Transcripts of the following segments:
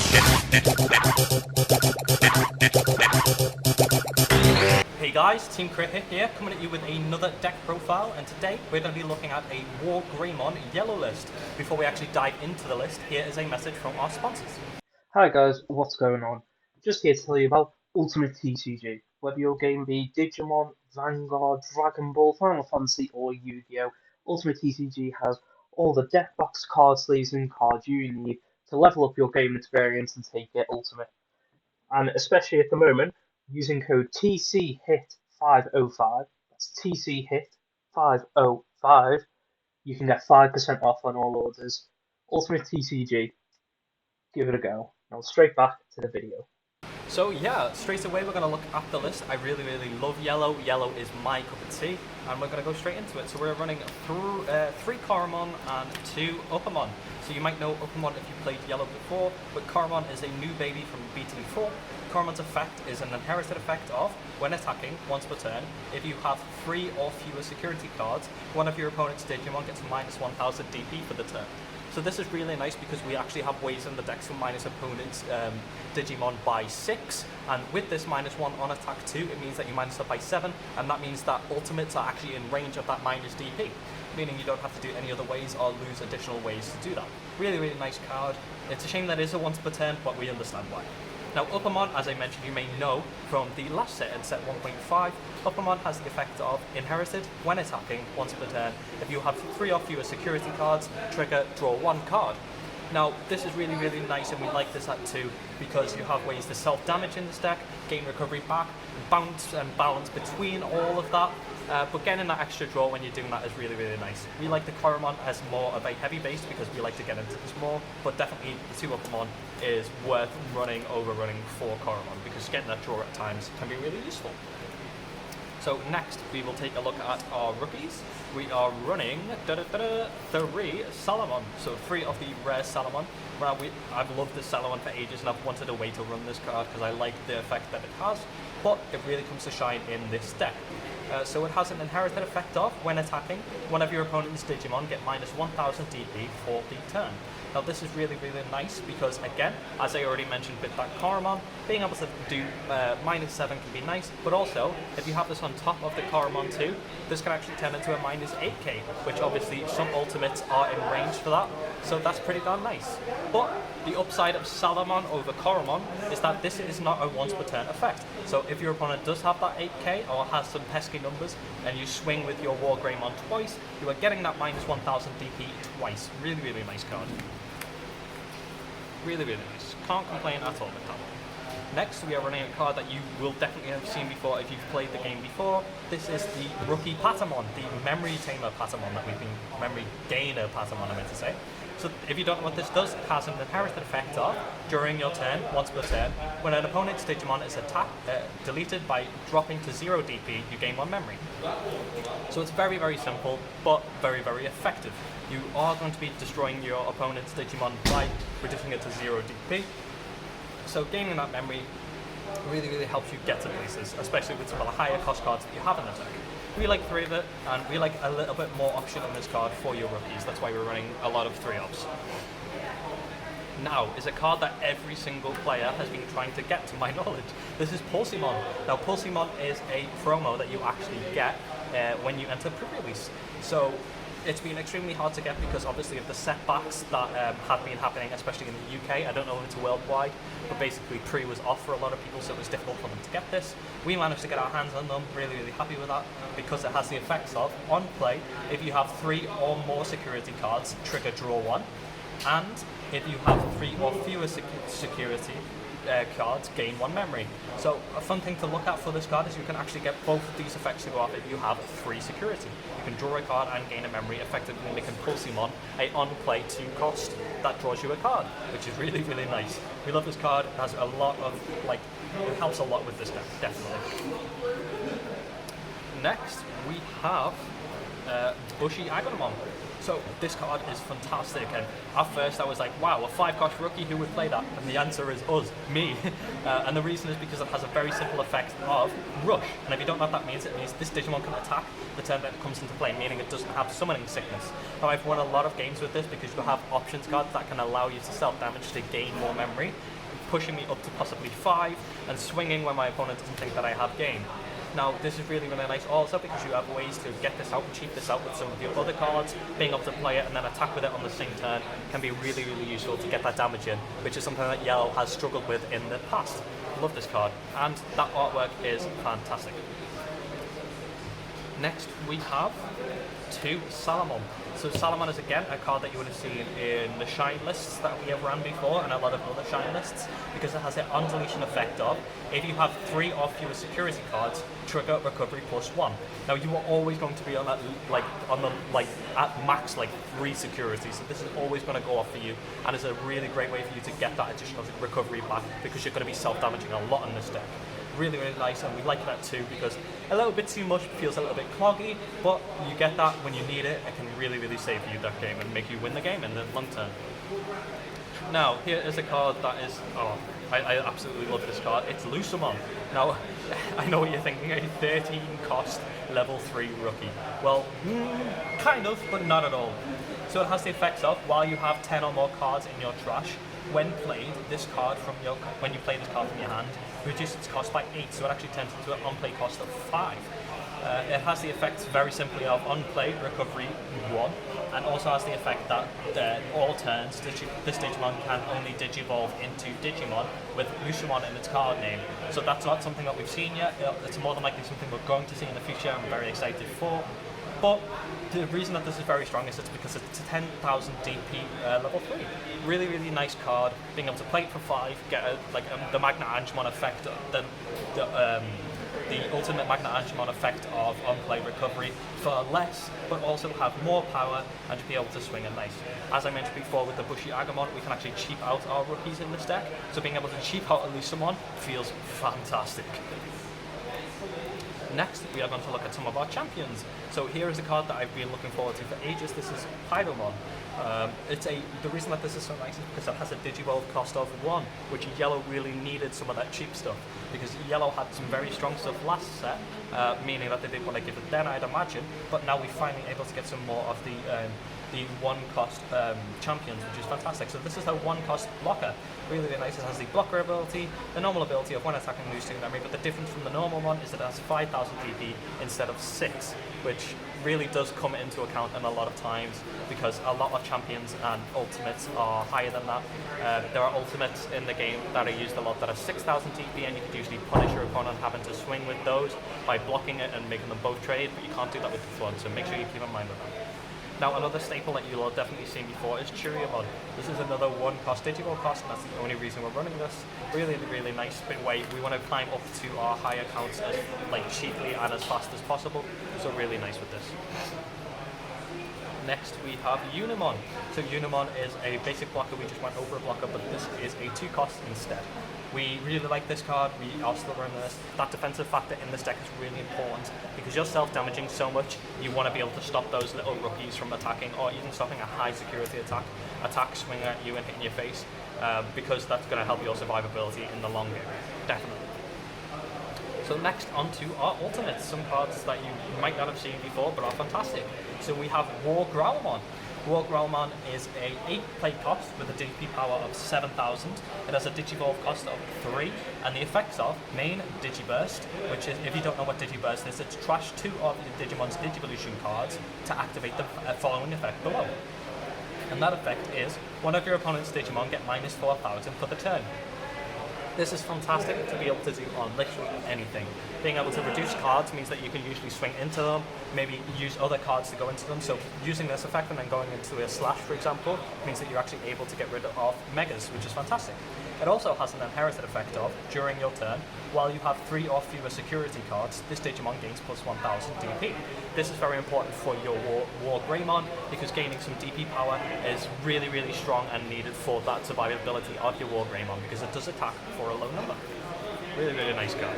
Hey guys, Team Cricket here, coming at you with another deck profile, and today we're going to be looking at a WarGreymon yellow list. Before we actually dive into the list, here is a message from our sponsors. Hi guys, what's going on? Just here to tell you about Ultimate TCG. Whether your game be Digimon, Vanguard, Dragon Ball, Final Fantasy, or Yu-Gi-Oh!, Ultimate TCG has all the deck box, card sleeves, and cards you need to level up your game experience and take it ultimate. And especially at the moment, using code TCHIT505, that's TCHIT505, you can get 5% off on all orders. Ultimate TCG, give it a go. Now straight back to the video. So yeah, straight away we're going to look at the list. I really love yellow. Yellow is my cup of tea, and we're going to go straight into it. So we're running through 3 Coromon and 2 Uppermon. So you might know Uppermon if you played yellow before, but Coromon is a new baby from BT4. Coromon's effect is an inherited effect of, when attacking, once per turn, if you have 3 or fewer security cards, one of your opponent's Digimon gets minus 1000 DP for the turn. So this is really nice because we actually have ways in the decks to minus opponent's Digimon by 6, and with this -1 on attack 2, it means that you minus up by 7, and that means that ultimates are actually in range of that minus DP, meaning you don't have to do any other ways or lose additional ways to do that. Really nice card. It's a shame that it is a once per turn, but we understand why. Now Uppermon, as I mentioned, you may know from the last set in set 1.5, Uppermon has the effect of inherited when attacking once per turn. If you have 3 or fewer security cards, trigger, draw 1 card. Now this is really nice, and we like this at 2 because you have ways to self-damage in this deck, gain recovery back, bounce and balance between all of that. But getting that extra draw when you're doing that is really nice. We like the Coromon as more of a heavy base because we like to get into this more, but definitely the 2 Uppermon is worth overrunning for Coromon because getting that draw at times can be really useful. So next we will take a look at our rookies. We are running 3 Salamon, so 3 of the rare Salamon. I've loved this Salamon for ages and I've wanted a way to run this card because I like the effect that it has, but it really comes to shine in this deck. So it has an inherited effect of, when attacking, one of your opponent's Digimon get minus 1000 DP for the turn. Now this is really nice because, again, as I already mentioned with that Coromon, being able to do -7 can be nice, but also, if you have this on top of the Coromon too, this can actually turn into a -8k, which obviously some ultimates are in range for that, so that's pretty darn nice. But the upside of Salamon over Coromon is that this is not a once per turn effect. So if your opponent does have that 8k or has some pesky numbers and you swing with your WarGreymon twice, you are getting that minus 1000 DP twice. Really nice card. Really nice. Can't complain at all with that one. Next, we are running a card that you will definitely have seen before if you've played the game before. This is the rookie Patamon, the memory tamer Patamon memory gainer Patamon I meant to say. So if you don't know what this does, it has an inherited effect of, during your turn, once per turn, when an opponent's Digimon is deleted by dropping to 0 DP, you gain 1 memory. So it's very simple, but very effective. You are going to be destroying your opponent's Digimon by reducing it to 0 DP. So gaining that memory really helps you get to places, especially with some of the higher cost cards that you have in the deck. We like 3 of it, and we like a little bit more option on this card for your rookies. That's why we're running a lot of 3-ups. Now is a card that every single player has been trying to get, to my knowledge. This is Pulsimon. Now Pulsimon is a promo that you actually get when you enter pre-release. So it's been extremely hard to get because obviously of the setbacks that have been happening, especially in the UK. I don't know if it's worldwide, but basically pre was off for a lot of people, so it was difficult for them to get this. We managed to get our hands on them, really happy with that, because it has the effects of, on play, if you have 3 or more security cards, trigger draw 1, and if you have 3 or fewer security cards, gain 1 memory. So a fun thing to look at for this card is you can actually get both of these effects to go off if you have 3 security. You can draw a card and gain a memory, effectively making Pulsimon a on-play 2 cost that draws you a card, which is really nice. We love this card. It has a lot of, it helps a lot with this deck, definitely. Next, we have Bushy Agumon. So this card is fantastic, and at first I was like, wow, a 5-cost rookie, who would play that? And the answer is us, me. And the reason is because it has a very simple effect of rush, and if you don't know what that means, it means this Digimon can attack the turn that it comes into play, meaning it doesn't have summoning sickness. Now I've won a lot of games with this because you have options cards that can allow you to self-damage to gain more memory, pushing me up to possibly 5, and swinging when my opponent doesn't think that I have gain. Now, this is really, really nice also because you have ways to get this out and cheat this out with some of your other cards. Being able to play it and then attack with it on the same turn can be really, really useful to get that damage in, which is something that Yellow has struggled with in the past. Love this card, and that artwork is fantastic. Next, we have 2 Salamon. So Salamon is again a card that you would have seen in the Shine lists that we have ran before and a lot of other Shine lists, because it has an on-deletion effect of, if you have 3 or fewer security cards, trigger recovery +1. Now you are always going to be on that at max 3 security, so this is always going to go off for you, and it's a really great way for you to get that additional recovery back because you're going to be self-damaging a lot in this deck. Really, really nice, and we like that too because a little bit too much feels a little bit cloggy, but you get that when you need it. It can really, really save you that game and make you win the game in the long term. Now, here is a card that is, I absolutely love this card. It's Lucemon. Now, I know what you're thinking, a 13 cost level 3 rookie. Well, kind of, but not at all. So it has the effects of, while you have 10 or more cards in your trash, when played, when you play this card from your hand, reduce its cost by 8, so it actually turns into an on-play cost of 5. It has the effects very simply of on-play recovery 1, and also has the effect that all turns this Digimon can only digivolve into Digimon with Lucemon in its card name. So that's not something that we've seen yet. It's more than likely something we're going to see in the future. I'm very excited for. But the reason that this is very strong is it's because it's a 10,000 DP level 3. Really, really nice card. Being able to play it for 5, get the Magna Angemon effect, the ultimate Magna Angemon effect of on-play recovery for less, but also have more power and to be able to swing it nice. As I mentioned before with the Bushy Agumon, we can actually cheap out our rookies in this deck, so being able to cheap out a Lucemon feels fantastic. Next, we are going to look at some of our champions. So here is a card that I've been looking forward to for ages. This is Pydomon. The reason that this is so nice is because it has a Digivolve cost of 1, which Yellow really needed some of that cheap stuff, because Yellow had some very strong stuff last set, meaning that they didn't want to give it then, I'd imagine, but now we're finally able to get some more of the 1-cost champions, which is fantastic. So this is a 1-cost blocker. Really, really nice. It has the blocker ability, the normal ability of when attacking lose 2 memory, but the difference from the normal one is that it has 5,000 DP instead of 6, which really does come into account in a lot of times because a lot of champions and ultimates are higher than that. There are ultimates in the game that are used a lot that are 6,000 DP, and you could usually punish your opponent having to swing with those by blocking it and making them both trade, but you can't do that with the flood, so make sure you keep in mind of that. Now, another staple that you'll have definitely seen before is Churiamon. This is another 1-cost digital cost, and that's the only reason we're running this. Really, really nice bit way. We want to climb up to our higher counts as cheaply and as fast as possible, so really nice with this. Next, we have Unimon. So Unimon is a basic blocker. We just went over a blocker, but this is a 2-cost instead. We really like this card. We are still running this. That defensive factor in this deck is really important because you're self-damaging so much, you want to be able to stop those little rookies from attacking, or even stopping a high security attack swing at you and hitting your face, because that's going to help your survivability in the long game. Definitely. So next on to our ultimates, some cards that you might not have seen before but are fantastic. So we have WarGreymon. WarGreymon is a 8-play cost with a DP power of 7,000. It has a Digivolve cost of 3, and the effects of main Digiburst, which is, if you don't know what Digiburst is, it's trash 2 of your Digimon's Digivolution cards to activate the following effect below. And that effect is, one of your opponent's Digimon get minus 4,000 for the turn. This is fantastic to be able to do on literally anything. Being able to reduce cards means that you can usually swing into them, maybe use other cards to go into them. So using this effect and then going into a slash, for example, means that you're actually able to get rid of megas, which is fantastic. It also has an inherited effect of, during your turn, while you have 3 or fewer security cards, this Digimon gains plus 1,000 DP. This is very important for your WarGreymon because gaining some DP power is really, really strong and needed for that survivability of your WarGreymon because it does attack for a low number. Really, really nice card.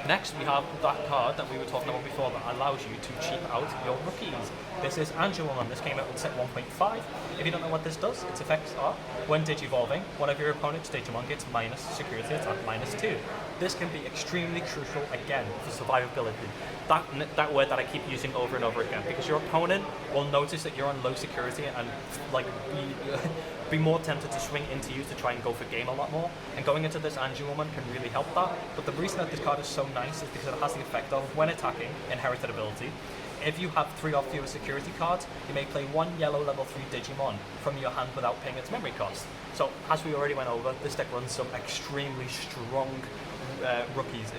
Next, we have that card that we were talking about before that allows you to cheap out your rookies. This is Angelomon. This came out with set 1.5. If you don't know what this does, its effects are, when Digivolving, one of your opponent's Digimon gets minus security attack -2. This can be extremely crucial, again, for survivability. That word that I keep using over and over again, because your opponent will notice that you're on low security and like be more tempted to swing into you to try and go for game a lot more. And going into this Angelomon can really help that. But the reason that this card is so nice is because it has the effect of, when attacking, inherited ability. If you have 3 or fewer security cards, you may play 1 yellow level 3 Digimon from your hand without paying its memory cost. So, as we already went over, this deck runs some extremely strong rookies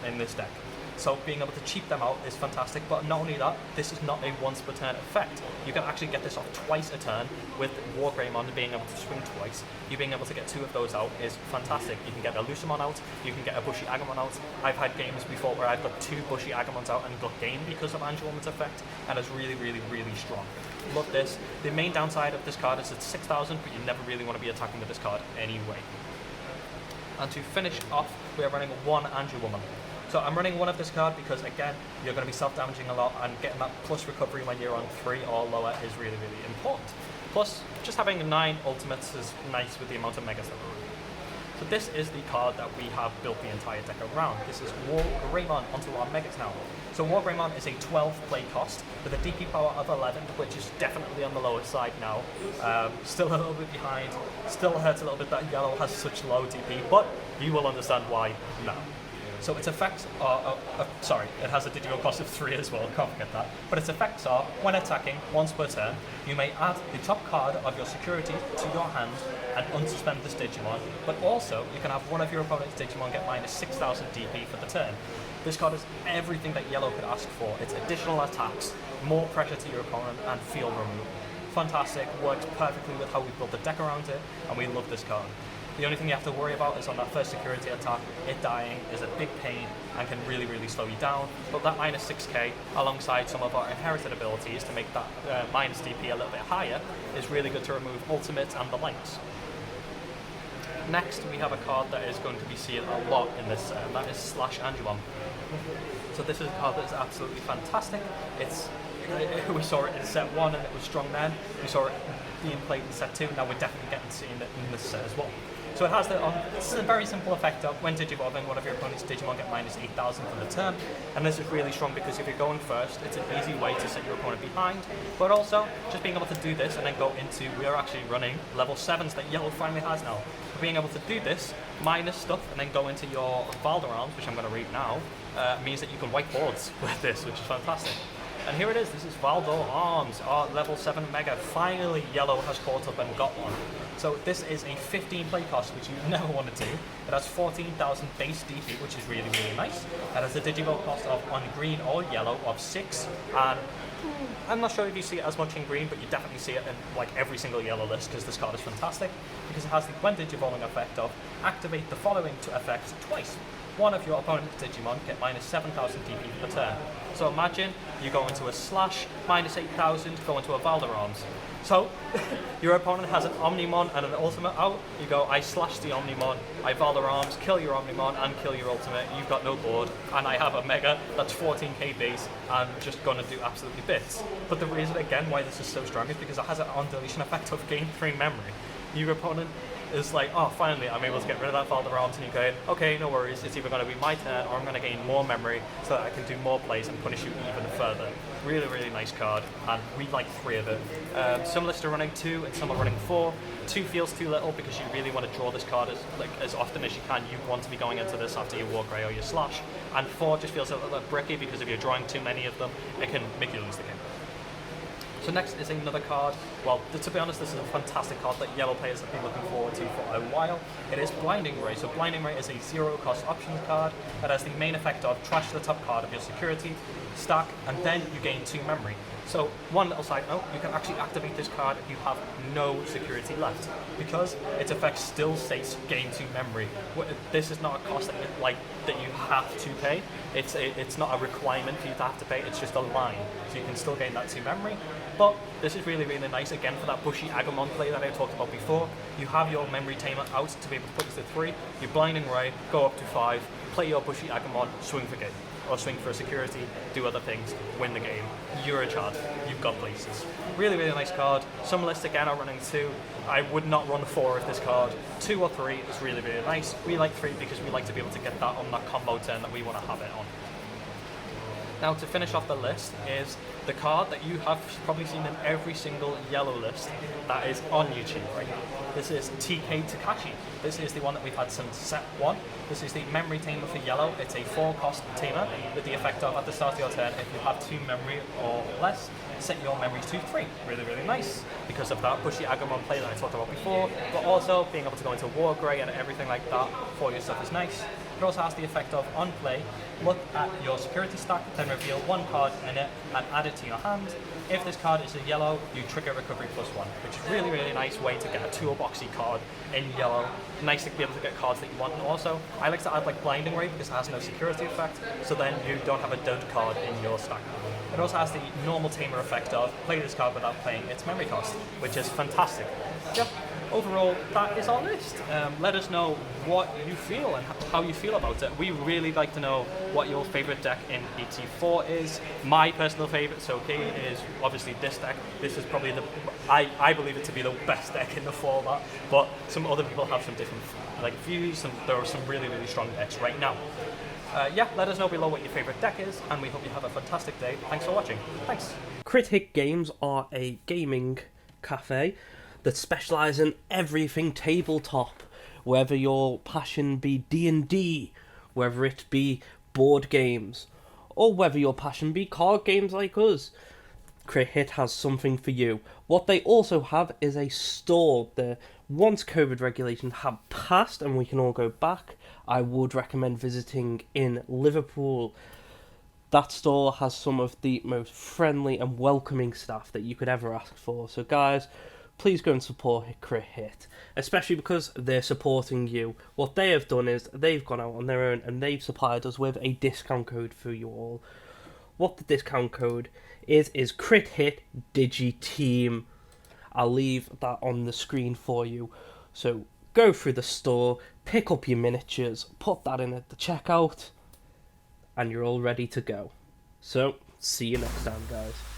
in this deck. So being able to cheap them out is fantastic, but not only that, this is not a once per turn effect. You can actually get this off twice a turn with WarGreymon being able to swing twice. You being able to get 2 of those out is fantastic. You can get a Lucemon out, you can get a Bushy Agumon out. I've had games before where I've got 2 Bushy Agumons out and got game because of Angelomon's effect, and it's really, really, really strong. Love this. The main downside of this card is it's 6,000, but you never really want to be attacking with this card anyway. And to finish off, we are running 1 Angelwoman. So I'm running 1 of this card because, again, you're going to be self-damaging a lot, and getting that plus recovery when you're on 3 or lower is really, really important. Plus, just having 9 ultimates is nice with the amount of megas that we're running. So this is the card that we have built the entire deck around. This is WarGreymon onto our megas now. So WarGreymon is a 12 play cost with a DP power of 11, which is definitely on the lower side now. Still a little bit behind. Still hurts a little bit that yellow has such low DP, but you will understand why now. So its effects are, it has a digital cost of 3 as well, can't forget that. But its effects are, when attacking once per turn, you may add the top card of your security to your hand and unsuspend this Digimon, but also you can have one of your opponent's Digimon get minus 6,000 DP for the turn. This card is everything that yellow could ask for. It's additional attacks, more pressure to your opponent, and field removal. Fantastic, works perfectly with how we built the deck around it, and we love this card. The only thing you have to worry about is on that first security attack, it dying is a big pain and can really, really slow you down. But that minus 6k, alongside some of our inherited abilities to make that minus DP a little bit higher, is really good to remove ultimates and the likes. Next, we have a card that is going to be seen a lot in this set, and that is Slash Angelon. So this is a card that is absolutely fantastic. We saw it in set 1 and it was strong then. We saw it being played in set 2, now we're definitely getting to see it in this set as well. So it has it's a very simple effect of, when Digivolving, one of your opponent's Digimon get minus 8,000 for the turn. And this is really strong because if you're going first, it's an easy way to set your opponent behind. But also, just being able to do this and then go into, we are actually running level 7s that yellow finally has now. But being able to do this, minus stuff, and then go into your Valderarms, which I'm going to read now, means that you can wipe boards with this, which is fantastic. And here it is, this is Valdor Arms, our level 7 mega. Finally, yellow has caught up and got one. So this is a 15 play cost, which you never want to do. It has 14,000 base DP, which is really, really nice. It has a digital cost of, on green or yellow, of 6. And I'm not sure if you see it as much in green, but you definitely see it in like every single yellow list, because this card is fantastic. Because it has the when Digivolving effect of, activate the following two effects twice. One of your opponent's Digimon get minus 7,000 DP per turn. So imagine you go into a Slash, minus 8,000, go into a Valderarms. So your opponent has an Omnimon and an Ultimate out. You go, I slash the Omnimon, I Valderarms, kill your Omnimon and kill your Ultimate. You've got no board, and I have a Mega that's 14k base and just gonna do absolutely bits. But the reason again why this is so strong is because it has an on deletion effect of gain 3 memory. Your opponent is like, oh, finally I'm able to get rid of that Valderarms, and you go, okay, no worries, it's either going to be my turn or I'm going to gain more memory so that I can do more plays and punish you even further. Really, really nice card, and we like 3 of it. Some lists are running 2 and some are running 4. 2 feels too little because you really want to draw this card as often as you can. You want to be going into this after your WarGrey or your Slash. And 4 just feels a little bit bricky because if you're drawing too many of them, it can make you lose the game. So next is another card. Well, to be honest, this is a fantastic card that yellow players have been looking forward to for a while. It is Blinding Ray. So Blinding Ray is a 0-cost options card that has the main effect of trash the top card of your security, stack, and then you gain 2 memory. So one little side note, you can actually activate this card if you have no security left, because its effect still states gain 2 memory. This is not a cost that you have to pay. It's not a requirement for you to have to pay, it's just a line. So you can still gain that 2 memory. But this is really, really nice, again, for that Bushy Agumon play that I talked about before. You have your memory tamer out to be able to put this to 3, you Blinding Ray, go up to 5, play your Bushy Agumon, swing for game, or swing for security, do other things, win the game. You're a child, you've got places. Really, really nice card. Some lists again are running 2. I would not run 4 of this card. 2 or 3 is really, really nice. We like 3 because we like to be able to get that on that combo turn that we want to have it on. Now to finish off the list is the card that you have probably seen in every single yellow list that is on YouTube right now. This is TK Takashi. This is the one that we've had since set 1. This is the memory tamer for yellow. It's a 4-cost tamer with the effect of at the start of your turn, if you have 2 memory or less, set your memories to 3. Really, really nice. Because of that Bushy Agumon play that I talked about before, but also being able to go into WarGrey and everything like that for your stuff is nice. It also has the effect of, on play, look at your security stack, then reveal 1 card in it and add it to your hand. If this card is a yellow, you trigger recovery +1, which is really, really nice way to get a toolboxy card in yellow. Nice to be able to get cards that you want. And also, I like to add like Blinding Ray because it has no security effect, so then you don't have a dud card in your stack. It also has the normal tamer effect of play this card without paying its memory cost, which is fantastic. Yep. Overall, that is our list. Let us know what you feel and how you feel about it. We really like to know what your favourite deck in ET4 is. My personal favourite, Sugoi, is obviously this deck. This is probably I believe it to be the best deck in the format, but some other people have some different views, and there are some really, really strong decks right now. Yeah, let us know below what your favourite deck is, and we hope you have a fantastic day. Thanks for watching. Thanks. Crit Hit Games are a gaming cafe that specialise in everything tabletop, whether your passion be D&D, whether it be board games, or whether your passion be card games like us. Crit Hit has something for you. What they also have is a store. Once COVID regulations have passed and we can all go back, I would recommend visiting in Liverpool. That store has some of the most friendly and welcoming staff that you could ever ask for. So guys, please go and support Crit Hit, especially because they're supporting you. What they have done is they've gone out on their own and they've supplied us with a discount code for you all. What the discount code is Crit Hit DigiTeam. I'll leave that on the screen for you. So go through the store, pick up your miniatures, put that in at the checkout, and you're all ready to go. So, see you next time, guys.